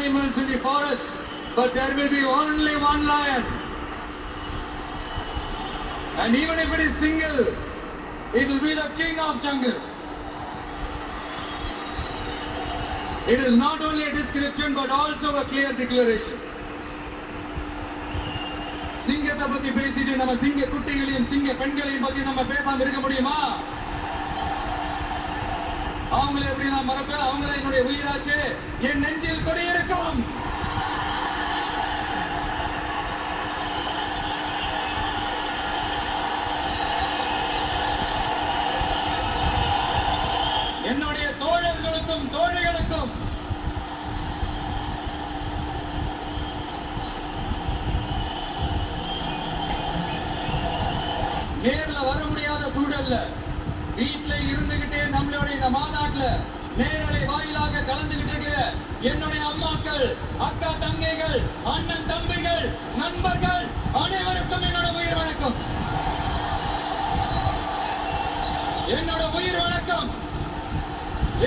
animals in the forest, but there will be only one lion. And even if it is single, it will be the king of jungle. It is not only a description but also a clear declaration. சிங்கத்தை பத்தி பேசிட்டு நம்ம சிங்க குட்டிகளையும் சிங்க பெண்களையும் பத்தி நம்ம பேசாம இருக்க முடியுமா? அவங்களை எப்படி நான் மறப்பேன்? அவங்கள என்னுடைய உயிராச்சு, என் நெஞ்சில் குடியிருக்கும். என்னுடைய தோழர்களுக்கும் தோழிகளுக்கும் நேர்ல வர முடியாத சூழல்ல வீட்டுல இருந்துகிட்டே நம்மளுடைய இந்த மாநாட்டுல நேரலை வாயிலாக கலந்துகிட்டு இருக்கிற என்னுடைய அம்மாக்கள், அக்கா தங்கைகள், அண்ணன் தம்பிகள், நண்பர்கள் அனைவருக்கும் என்னோட உயிர் வணக்கம். என்னோட உயிர் வணக்கம்.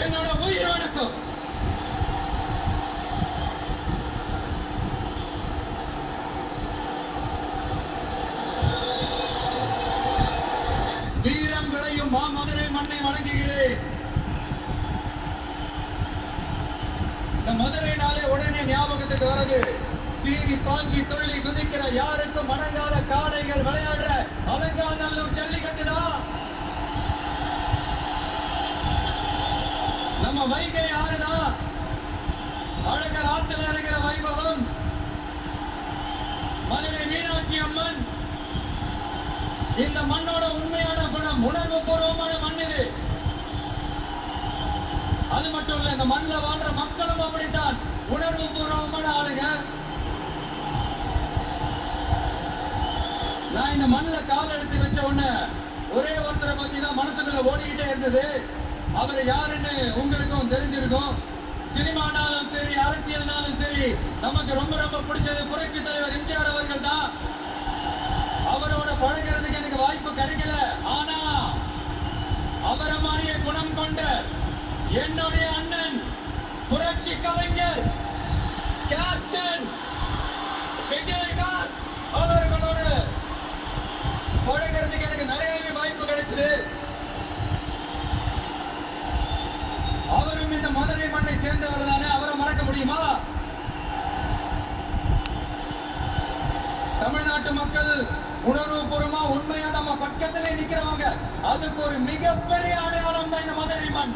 என்னோட உயிர் வணக்கம். வீரம் விளையும் மாமதுரை மண்ணை வணங்குகிறேன். இந்த மதுரைனாலே உடனே ஞாபகத்துக்கு வருது சீறி பாஞ்சி துள்ளி குதிக்கிற யாருக்கும் அடங்காத காளைகள் விளையாடுற அலங்காநல்லூர் ஜல்லிக்கட்டுதான். நம்ம வைகை ஆறுதான் அழகர் ஆத்துல இருக்கிற வைபவம். மதுரை மீனாட்சி அம்மன் இந்த மண்ணோட உண்மையான குணம், உணர்வு பூர்வமான மண் இது. அது மட்டும் இல்ல, இந்த மண்ணில் வாழ்ற மக்களும் அப்படித்தான் உணர்வு பூர்வமான ஆளுங்க. நான் இந்த மண்ணில் கால் எடுத்து வச்ச உடனே ஒரே ஒருத்தரை பத்தி தான் மனசுக்குள்ள ஓடிக்கிட்டே இருந்தது. அவர் யாருன்னு உங்களுக்கும் தெரிஞ்சிருக்கும். சினிமானாலும் சரி, அரசியல்னாலும் சரி, நமக்கு ரொம்ப ரொம்ப பிடிச்சது புரட்சி தலைவர் எம்ஜிஆர் அவர்கள் தான். அவரோட பழகிறதுக்கு எனக்கு வாய்ப்பு கிடைக்கல. ஆனா அவரை மாதிரியே குணம் கொண்ட என்னுடைய அண்ணன் புரட்சி கலைஞர் கேப்டன் விஜயகாந்த் அவர்களோட பழகிறதுக்கு எனக்கு நிறையவே வாய்ப்பு கிடைச்சது. அவரும் இந்த மதுரை மண்ணை சேர்ந்தவர் தானே, அவரை மறக்க முடியுமா? தமிழ்நாட்டு மக்கள் உணர்வுபூர்வமா உண்மையா நம்ம பக்கத்திலே நிக்கிறவங்க, அதுக்கு ஒரு மிகப்பெரிய அடையாளம் தான் இந்த மதுரை மண்.